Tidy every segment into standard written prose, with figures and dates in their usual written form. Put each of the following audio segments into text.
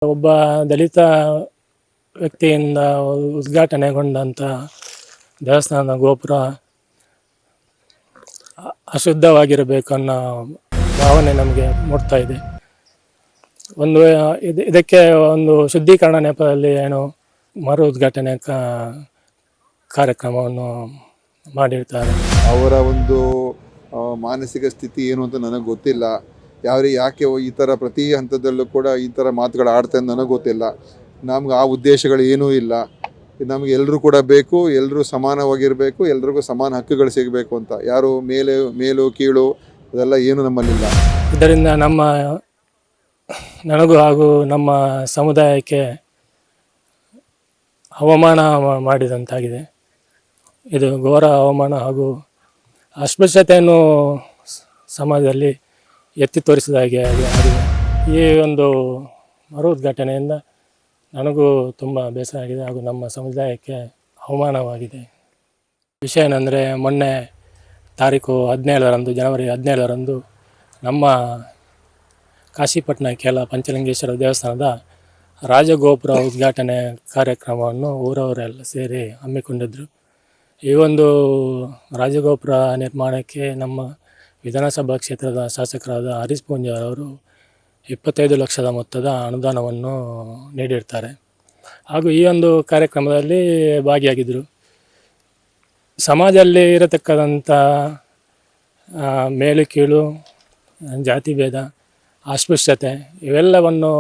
ಒಬ್ಬ ದಲಿತ ವ್ಯಕ್ತಿಯಿಂದ ಉದ್ಘಾಟನೆಗೊಂಡಂಥ ದೇವಸ್ಥಾನದ ಗೋಪುರ ಅಶುದ್ಧವಾಗಿರಬೇಕು ಅನ್ನೋ ಭಾವನೆ ನಮಗೆ ಮೂಡ್ತಾ ಇದೆ. ಇದಕ್ಕೆ ಒಂದು ಶುದ್ಧೀಕರಣ ನೆಪದಲ್ಲಿ ಮರು ಉದ್ಘಾಟನೆ ಕಾರ್ಯಕ್ರಮವನ್ನು ಮಾಡಿರ್ತಾರೆ. ಅವರ ಒಂದು ಮಾನಸಿಕ ಸ್ಥಿತಿ ಏನು ಅಂತ ನನಗೆ ಗೊತ್ತಿಲ್ಲ. ಯಾಕೆ ಈ ಥರ ಪ್ರತಿ ಹಂತದಲ್ಲೂ ಕೂಡ ಈ ಥರ ಮಾತುಗಳು ಆಡ್ತಾರೆ ನನಗೆ ಗೊತ್ತಿಲ್ಲ. ನಮ್ಗೆ ಆ ಉದ್ದೇಶಗಳು ಏನೂ ಇಲ್ಲ. ನಮಗೆ ಎಲ್ಲರೂ ಕೂಡ ಬೇಕು, ಎಲ್ಲರೂ ಸಮಾನವಾಗಿರಬೇಕು, ಎಲ್ರಿಗೂ ಸಮಾನ ಹಕ್ಕುಗಳು ಸಿಗಬೇಕು ಅಂತ. ಯಾರು ಮೇಲು ಕೀಳು ಅದೆಲ್ಲ ಏನು ನಮ್ಮಲ್ಲಿಲ್ಲ. ಇದರಿಂದ ನನಗೂ ಹಾಗೂ ನಮ್ಮ ಸಮುದಾಯಕ್ಕೆ ಅವಮಾನ ಮಾಡಿದಂತಾಗಿದೆ. ಇದು ಘೋರ ಅವಮಾನ ಹಾಗೂ ಅಸ್ಪೃಶ್ಯತೆಯನ್ನು ಸಮಾಜದಲ್ಲಿ ಎತ್ತಿ ತೋರಿಸಿದ ಹಾಗೆ ಆಗಿದೆ. ಈ ಒಂದು ಮರು ಉದ್ಘಾಟನೆಯಿಂದ ನನಗೂ ತುಂಬ ಬೇಸರ ಆಗಿದೆ ಹಾಗೂ ನಮ್ಮ ಸಮುದಾಯಕ್ಕೆ ಅವಮಾನವಾಗಿದೆ. ವಿಷಯ ಏನಂದರೆ, ಮೊನ್ನೆ ಜನವರಿ 17ರಂದು ನಮ್ಮ ಕಾಶಿಪಟ್ಟಣ ಕೇಲ ಪಂಚಲಿಂಗೇಶ್ವರ ದೇವಸ್ಥಾನದ ರಾಜಗೋಪುರ ಉದ್ಘಾಟನೆ ಕಾರ್ಯಕ್ರಮವನ್ನು ಊರವರೆಲ್ಲ ಸೇರಿ ಹಮ್ಮಿಕೊಂಡಿದ್ದರು. ಈ ಒಂದು ರಾಜಗೋಪುರ ನಿರ್ಮಾಣಕ್ಕೆ ನಮ್ಮ ವಿಧಾನಸಭಾ ಕ್ಷೇತ್ರದ ಶಾಸಕರಾದ ಹರೀಶ್ ಪೂಂಜಾರ್ ಅವರು 25 ಲಕ್ಷದ ಮೊತ್ತದ ಅನುದಾನವನ್ನು ನೀಡಿರ್ತಾರೆ. ಹಾಗೂ ಈ ಒಂದು ಕಾರ್ಯಕ್ರಮದಲ್ಲಿ ಭಾಗಿಯಾಗಿದ್ದರು. ಸಮಾಜದಲ್ಲಿ ಇರತಕ್ಕಂಥ ಮೇಲು ಕೀಳು, ಜಾತಿ ಭೇದ, ಅಸ್ಪೃಶ್ಯತೆ ಇವೆಲ್ಲವನ್ನು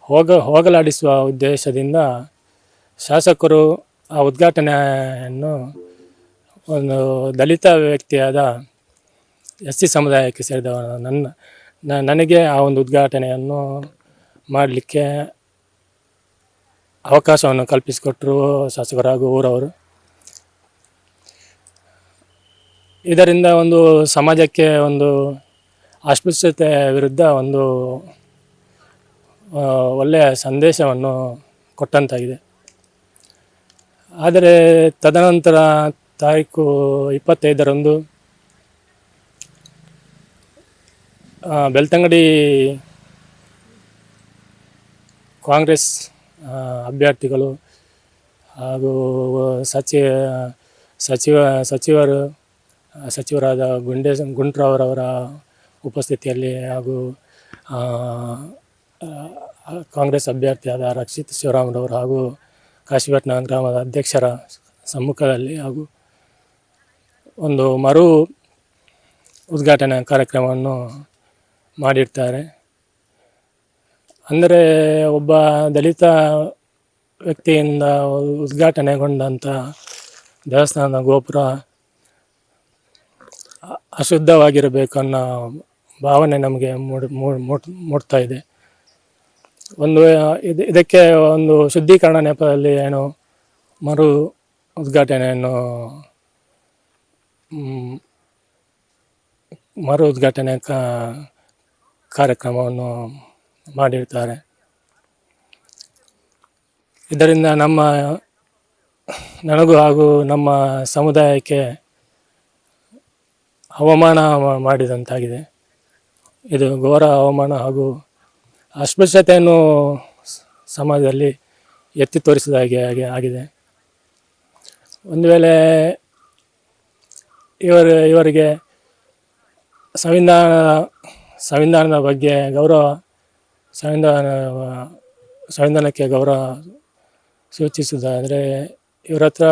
ಹೋಗಲಾಡಿಸುವ ಉದ್ದೇಶದಿಂದ ಶಾಸಕರು ಆ ಉದ್ಘಾಟನೆಯನ್ನು ಒಂದು ದಲಿತ ವ್ಯಕ್ತಿಯಾದ SC ಸಮುದಾಯಕ್ಕೆ ಸೇರಿದವ ನನಗೆ ಆ ಒಂದು ಉದ್ಘಾಟನೆಯನ್ನು ಮಾಡಲಿಕ್ಕೆ ಅವಕಾಶವನ್ನು ಕಲ್ಪಿಸಿಕೊಟ್ಟರು ಶಾಸಕರು ಹಾಗೂ ಊರವರು. ಇದರಿಂದ ಒಂದು ಸಮಾಜಕ್ಕೆ ಒಂದು ಅಸ್ಪೃಶ್ಯತೆ ವಿರುದ್ಧ ಒಂದು ಒಳ್ಳೆಯ ಸಂದೇಶವನ್ನು ಕೊಟ್ಟಂತಾಗಿದೆ. ಆದರೆ ತದನಂತರ ತಾರೀಕು 25ರಂದು ಬೆಳ್ತಂಗಡಿ ಕಾಂಗ್ರೆಸ್ ಅಭ್ಯರ್ಥಿಗಳು ಹಾಗೂ ಸಚಿವರಾದ ಗುಂಡ್ರಾವರವರ ಉಪಸ್ಥಿತಿಯಲ್ಲಿ ಹಾಗೂ ಕಾಂಗ್ರೆಸ್ ಅಭ್ಯರ್ಥಿಯಾದ ರಕ್ಷಿತ್ ಶಿವರಾಮ್ರವರು ಹಾಗೂ ಕಾಶಿಪಟ್ಟಣ ಗ್ರಾಮದ ಅಧ್ಯಕ್ಷರ ಸಮ್ಮುಖದಲ್ಲಿ ಹಾಗೂ ಒಂದು ಮರು ಉದ್ಘಾಟನಾ ಕಾರ್ಯಕ್ರಮವನ್ನು ಮಾಡಿರ್ತಾರೆ. ಅಂದರೆ ಒಬ್ಬ ದಲಿತ ವ್ಯಕ್ತಿಯಿಂದ ಉದ್ಘಾಟನೆಗೊಂಡಂಥ ದೇವಸ್ಥಾನದ ಗೋಪುರ ಅಶುದ್ಧವಾಗಿರಬೇಕು ಅನ್ನೋ ಭಾವನೆ ನಮಗೆ ಮೂಡ್ತಾ ಇದೆ. ಇದಕ್ಕೆ ಒಂದು ಶುದ್ಧೀಕರಣ ನೆಪದಲ್ಲಿ ಮರು ಉದ್ಘಾಟನೆ ಕಾರ್ಯಕ್ರಮವನ್ನು ಮಾಡಿರ್ತಾರೆ. ಇದರಿಂದ ನನಗೂ ಹಾಗೂ ನಮ್ಮ ಸಮುದಾಯಕ್ಕೆ ಅವಮಾನ ಮಾಡಿದಂತಾಗಿದೆ. ಇದು ಘೋರ ಅವಮಾನ ಹಾಗೂ ಅಸ್ಪೃಶ್ಯತೆಯನ್ನು ಸಮಾಜದಲ್ಲಿ ಎತ್ತಿ ತೋರಿಸಿದ ಹಾಗೆ ಆಗಿದೆ. ಒಂದು ವೇಳೆ ಇವರಿಗೆ ಸಂವಿಧಾನದ ಬಗ್ಗೆ ಸಂವಿಧಾನಕ್ಕೆ ಗೌರವ ಸೂಚಿಸುವುದಾದರೆ, ಇವರ ಹತ್ರ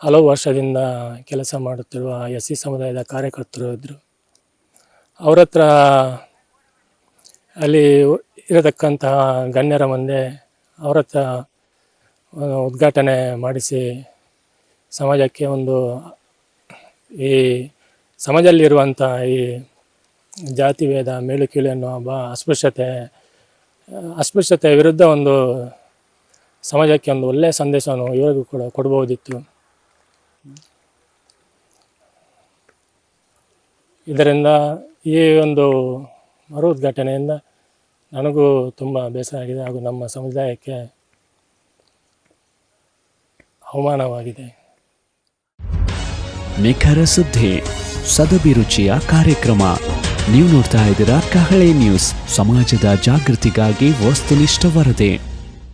ಹಲವು ವರ್ಷದಿಂದ ಕೆಲಸ ಮಾಡುತ್ತಿರುವ SC ಸಮುದಾಯದ ಕಾರ್ಯಕರ್ತರು ಇದ್ದರು. ಅವರ ಹತ್ರ ಅಲ್ಲಿ ಇರತಕ್ಕಂತಹ ಗಣ್ಯರ ಮುಂದೆ ಅವರ ಹತ್ರ ಉದ್ಘಾಟನೆ ಮಾಡಿಸಿ ಸಮಾಜಕ್ಕೆ ಈ ಸಮಾಜದಲ್ಲಿರುವಂಥ ಈ ಜಾತಿ ಭೇದ, ಮೇಲು ಕೀಳು ಎನ್ನುವ ಅಸ್ಪೃಶ್ಯತೆ ವಿರುದ್ಧ ಸಮಾಜಕ್ಕೆ ಒಂದು ಒಳ್ಳೆಯ ಸಂದೇಶವನ್ನು ಇವರಿಗೂ ಕೂಡ ಕೊಡಬಹುದಿತ್ತು. ಇದರಿಂದ ಈ ಒಂದು ಮರು ಉದ್ಘಾಟನೆಯಿಂದ ನನಗೂ ತುಂಬ ಬೇಸರ ಆಗಿದೆ ಹಾಗೂ ನಮ್ಮ ಸಮುದಾಯಕ್ಕೆ ಅವಮಾನವಾಗಿದೆ. ನಿಖರ ಸುದ್ದಿ, ಸದಭಿರುಚಿಯ ಕಾರ್ಯಕ್ರಮ. ನೀವು ನೋಡ್ತಾ ಇದ್ದೀರಾ ಕಹಳೆ ನ್ಯೂಸ್, ಸಮಾಜದ ಜಾಗೃತಿಗಾಗಿ ವಸ್ತುನಿಷ್ಠ ವರದಿ.